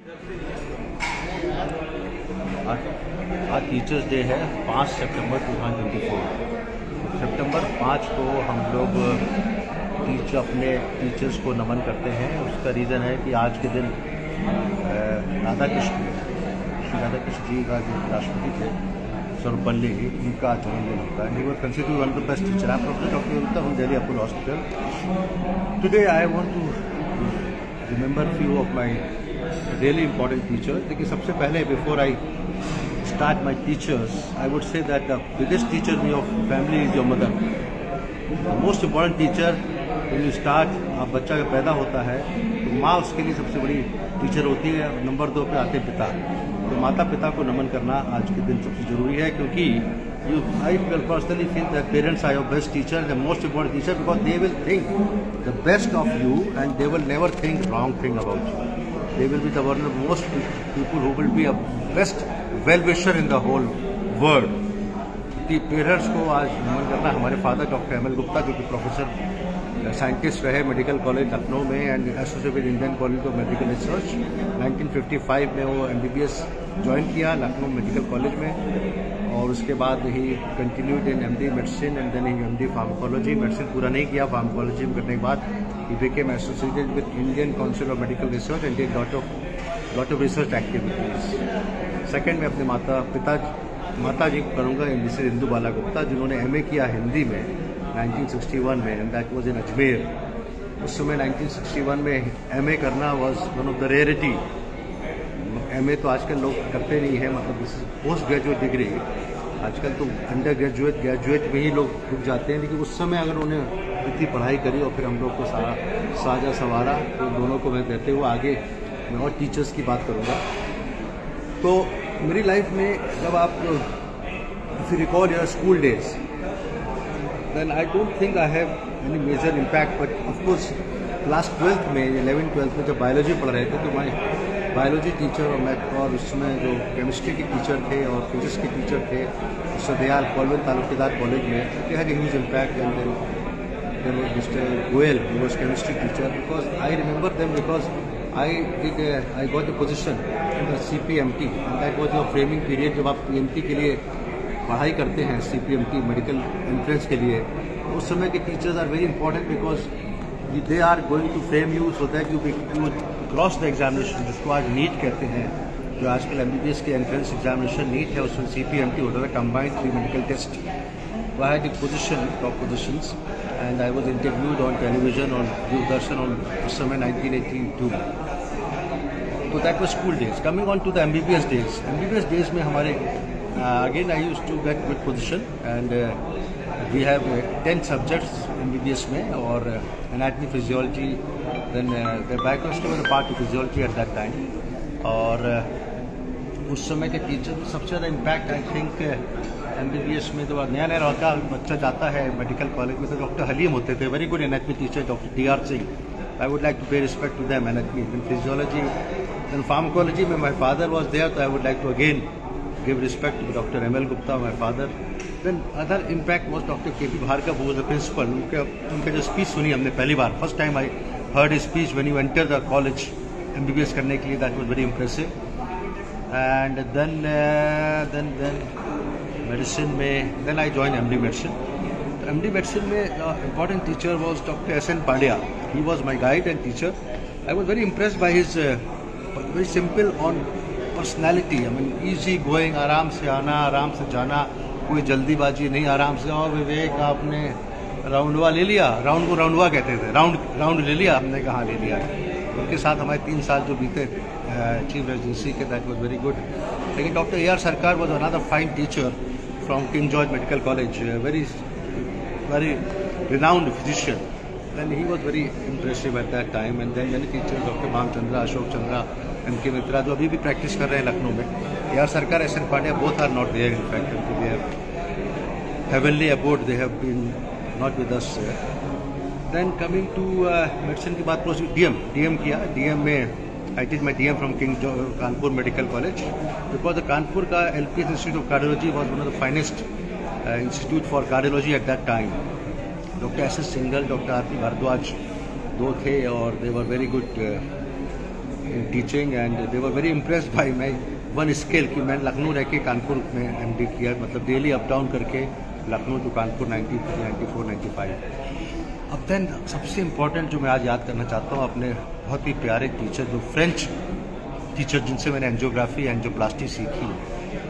आज teachers day है 5 सितंबर 2024। सितंबर 5 को हम लोग अपने टीचर्स को नमन करते हैं। उसका रीज़न है कि आज के दिन राधा कृष्ण जी का जो राष्ट्रपति थे सर्वपल्ली, उनका जन्मदिन होता है। He was considered one of the best teacher. I am professor doctor Gupta from Delhi Apollo hospital. Today I want to remember few of my really important teachers. देखिए, सबसे पहले before I start my teachers, I would say that the biggest teacher in your family is your mother. The most important teacher when you start, आप बच्चा जब पैदा होता है तो माँ उसके लिए सबसे बड़ी टीचर होती है। नंबर 2 पे आते पिता। तो माता पिता को नमन करना आज के दिन सबसे ज़रूरी है, क्योंकि I personally feel that parents are your best teacher, the most important teacher, because they will think the best of you and they will never think wrong thing about you. They will be the one of most people who will be a best well-wisher in the whole world. कि parents को आज नमन करना। हमारे father doctor ML Gupta, जो कि professor scientist रहे medical college Lucknow में and associated with Indian college of medical research. 1955 में वो एमबीबीएस ज्वाइन किया लखनऊ मेडिकल कॉलेज में, और उसके बाद he continued in MD medicine and then MD pharmacology. Medicine पूरा नहीं किया, फार्माकोलॉजी में करने के बाद he became associated with Indian council of medical research and did lot of research activities. Second में अपने माता जी करूँगा, मिसेस इंदु बाला गुप्ता, जिन्होंने एमए किया हिंदी में 1961 में, and that was in Ajmer. उस समय 1961 में एमए करना was one of the rarity. MA तो आजकल लोग करते नहीं हैं, मतलब this is post graduate degree. आजकल तो अंडर ग्रेजुएट में ही लोग रुक जाते हैं, लेकिन उस समय अगर उन्हें इतनी पढ़ाई करी और फिर हम लोग को साजा संवारा, तो दोनों को मैं कहते हुए आगे मैं और टीचर्स की बात करूँगा। तो मेरी लाइफ में जब आप if you recall your school days, then I don't think I have any major impact, but of course class 12th में 11th-12th में जब बायोलॉजी पढ़ रहे थे तो मैं बायोलॉजी टीचर और उसमें जो केमिस्ट्री के टीचर थे और फिजिक्स के टीचर थे सदयाल कॉलवन तालुकेदार कॉलेज में, they had huge impact. And then mister Goyal, he was chemistry teacher, because I remember them because I got a position in the CPMT and that was your framing period। जब आप PMT के लिए पढ़ाई करते हैं, CPMT medical entrance के लिए, उस समय के teachers are very important because they are going to frame you so that you cross the examination, जिसको आज नीट कहते हैं। जो आजकल MBBS के एंट्रेंस एग्जामिनेशन नीट है, उसमें CPMT होता था, combined pre medical test. I had a position, top positions, and I was interviewed on television on Doordarshan on summer 1982. So that was school days. Coming on to the MBBS days. MBBS days में हमारे again I used to get good position and we have 10 subjects MBBS में, और anatomy, physiology, then the biochemistry was a part of physiology at that time. और उस समय के teacher सबसे ज़्यादा इम्पैक्ट आई थिंक MBBS में तो नया लड़का बच्चा जाता है मेडिकल कॉलेज में, तो डॉक्टर हलीम होते थे, very good anatomy teacher, doctor DR Singh. I would like to pay respect to them. Anatomy, then physiology, then pharmacology में माय फादर वाज देयर, तो I would like to again give respect to doctor ML Gupta, my father. Then other impact was doctor KP Bhargava, who was the principal. उनका जो speech सुनी हमने पहली बार, first time I heard speech when you enter the college MBBS करने के लिए, that was very impressive. And then medicine में then I join MD medicine. तो MD मेडिसिन में important teacher was doctor SN Pandya. He was my guide and teacher. I was very impressed by his very simple on personality. I mean easy going, आराम से आना, आराम से जाना, कोई जल्दीबाजी नहीं, आराम से। और विवेक, आपने राउंडवा ले लिया, राउंड को राउंडवा कहते थे, राउंड ले लिया, हमने कहाँ ले लिया। उनके साथ हमारे 3 साल जो बीते चीफ रेजिडेंसी के, दैट वॉज वेरी गुड। लेकिन डॉक्टर AR सरकार was another fine teacher from King George Medical College, very renowned physician. Then he was very impressive at that time. And then many teachers, Dr. Bam Chandra, Ashok Chandra, M.K. Mitra, जो अभी भी practice कर रहे हैं लखनऊ में। AR सरकार, SN Pandya, both are not there in fact. They have heavenly abode, they have been not with us. Then coming to medicine की बात करो, DM किया। DM में I did my DM from Kanpur Medical College because the Kanpur का LPS Institute of Cardiology was one of the finest institute for cardiology at that time. Dr. SS Singhal, Dr. RP Bhardwaj, दो थे, और they were very good in teaching, and they were very impressed by my one skill कि मैं लखनऊ रह के कानपुर में MD किया, मतलब डेली अप डाउन करके लखनऊ टू कानपुर 93, 94, 95। अब देन सबसे इम्पोर्टेंट जो मैं आज याद करना चाहता हूँ, अपने बहुत ही प्यारे टीचर, जो फ्रेंच टीचर जिनसे मैंने एंजियोग्राफी एंजियोप्लास्टी सीखी,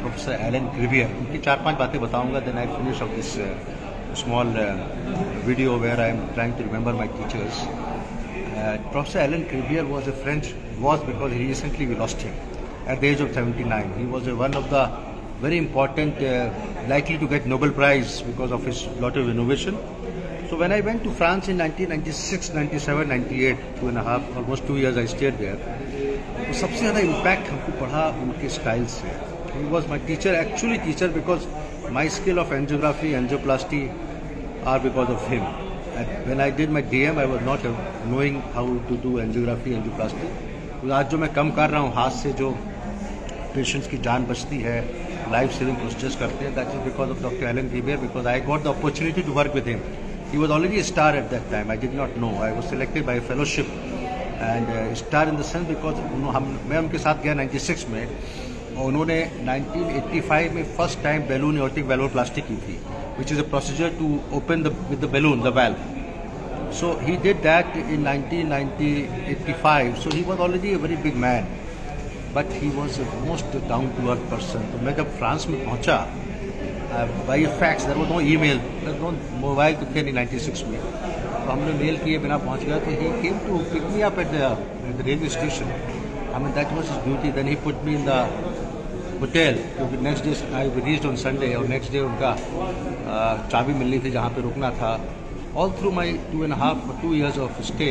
प्रोफेसर एलन क्रिबियर। उनकी 4-5 बातें बताऊँगा, then I finish of this small video where I am trying to remember my teachers. Professor Alan Cribier was because he recently we lost him at the age of 79. He was one of the very important, likely to get Nobel Prize because of his lot of innovation. So when I went to France in 1996, 97, 98, 2.5, almost 2 years I stayed there. तो सबसे ज़्यादा impact हमको पड़ा उनके style से। He was my teacher, actually teacher, because my skill of angiography, angioplasty are because of him. And when I did my DM, I was not knowing how to do angiography, angioplasty. तो आज जो मैं कम कर रहा हूँ, हाथ से जो पेशेंट्स की जान बचती है, लाइफ सेविंग प्रोसीजर्स करते हैं, that is because of Dr. Alan Cribier, because I got the opportunity to work with him. He was already a star at that time. I did not know. I was selected by a fellowship and star in the sense because मैं उनके साथ गया 96 में, और उन्होंने 1985 में first time balloon aortic वेल्वोप्लास्टी की थी, which is a procedure to open with the balloon, the valve. So he did that in 1985. So he was already a very big man, but he was the most down to earth person. तो मैं जब France में पहुंचा, by fax, there was no email, there was no mobile तो थे नहीं 96 में, तो हमने मेल किए बिना पहुंच गया। तो he came to pick me up at the railway station. I mean that was his duty. Then he put me in the hotel, क्योंकि next day I reached on Sunday, और नेक्स्ट डे उनका चाबी मिलनी थी जहाँ पे रुकना था। All through my 2.5 years of stay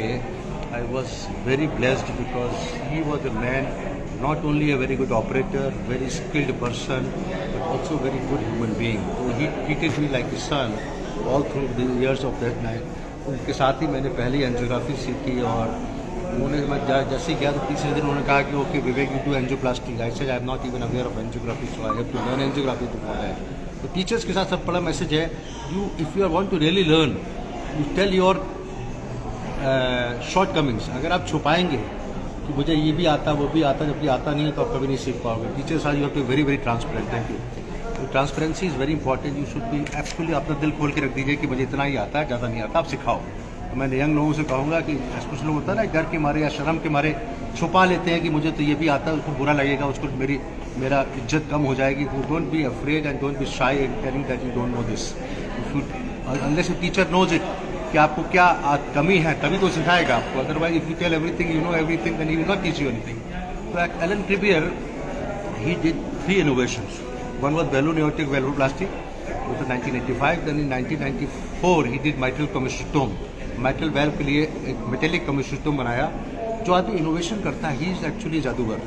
I was very blessed because he was a man, not only a very good operator, very skilled person, but also very good human being. तो he treated me like a son all through the years of that night. उनके साथ ही मैंने पहली angiography सीखी, और उन्होंने मैं जैसे ही गया तो तीसरे दिन उन्होंने कहा कि okay Vivek you do angioplasty. I said I am not even aware of angiography, so I have to learn angiography to follow that. तो टीचर्स के साथ सब बड़ा मैसेज है, you if you are want to really learn, you tell your shortcomings. अगर आप छुपाएंगे कि मुझे ये भी आता वो भी आता, जबकि आता नहीं है, तो आप कभी नहीं सीख पाओगे। Teachers are you have to very very transparent. Thank you. Transparency is very important. You should be actually अपना दिल खोल के रख दीजिए कि मुझे इतना ही आता है, ज़्यादा नहीं आता, आप सिखाओ। तो मैं यंग लोगों से कहूँगा कि कुछ लोग होता है ना, डर के मारे या शर्म के मारे छुपा लेते हैं कि मुझे तो ये भी आता है, उसको बुरा लगेगा, उसको मेरा इज्जत कम हो जाएगी। Don't be afraid and don't be shy in telling that you don't know this. Unless teacher knows it कि आपको क्या कमी है, तभी तो सिखाएगा आपको। Otherwise if you tell everything, you know everything, then he will not teach you anything. तो Alain Cribier, he did 3 innovations. One was balloon aortic valvoplasty, which was 1985. Then in 1994 he did mitral commissurotome. Mitral valve के लिए एक metallic कम्यूनिस्टोम बनाया। जो आदमी innovation करता है, he is actually जादूगर।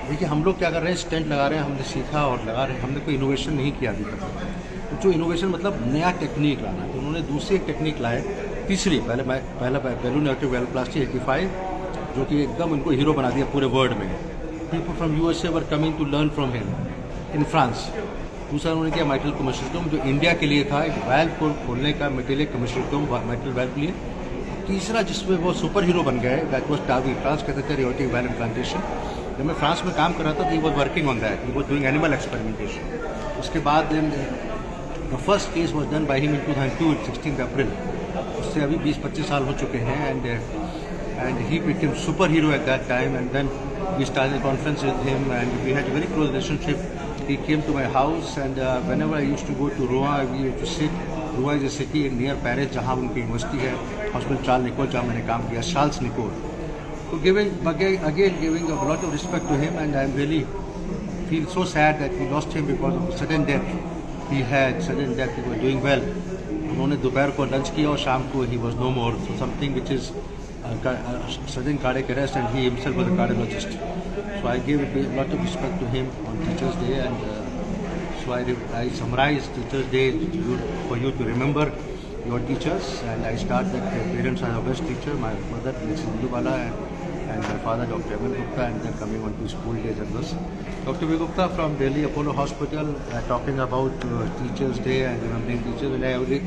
देखिए हम लोग क्या कर रहे हैं, स्टेंट लगा रहे हैं, हमने सीखा और लगा रहे हैं, हमने कोई इनोवेशन नहीं किया अभी तक। तो जो इनोवेशन मतलब नया टेक्निक लाना, तो उन्होंने दूसरी एक टेक्निक लाए, तीसरी। पहला बैलून एओर्टिक वेल्वोप्लास्टी 85, जो कि एकदम उनको हीरो बना दिया पूरे वर्ल्ड में। People from USA were coming to learn from him in France. दूसरा उन्होंने किया माइट्रल कम्यूनिस्टोम, जो इंडिया के लिए था, एक वाल्व को खोलने का मेटेलिक कम्यूनिस्टोम माइट्रल वाल्व के लिए। तीसरा जिसमें वो सुपर हीरो बन गए, that was TAVI, transcatheter aortic valve implantation. जब मैं फ्रांस में काम कर रहा था, तो he was working on that, he was doing animal experimentation. उसके बाद the first case was done by him in 2002, 16 April. उससे अभी 20-25 साल हो चुके हैं, and he became super hero at that time. And then we started conference with him and we had very close relationship. He came to my house, and whenever I used to go to Rouen, we used to sit. Rouen is a city near Paris, जहाँ उनकी university है, hospital Charles Nicol, जहाँ मैंने काम किया, Charles Nicolle. So giving a lot of respect to him, and I really feel so sad that we lost him because of sudden death. He was doing well. उन्होंने दोपहर को lunch किया और शाम को he was no more. So something which is sudden cardiac arrest, and he himself was a cardiologist. So I gave a lot of respect to him on Teachers' Day, and so I summarized Teachers' Day for you to remember your teachers. And I start that parents are the best teacher. My mother, Mrs. Indubala, and my father, Dr. Evan Gupta, and then coming on to school days and this. Dr. V. Gupta from Delhi Apollo Hospital, talking about Teachers' Day and remembering teachers. And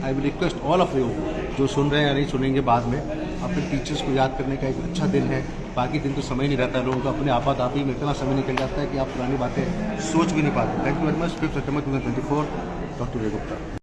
I will request all of you, जो सुन रहे हैं या नहीं सुनेंगे बाद में, अपने teachers को याद करने का एक अच्छा दिन है। बाकी दिन तो समय नहीं रहता लोगों का, अपने आपाधापी में इतना समय निकल जाता है कि आप पुरानी बातें सोच भी नहीं पाते। Thank you very much. 5 September 2024, doctor Vijay Gupta.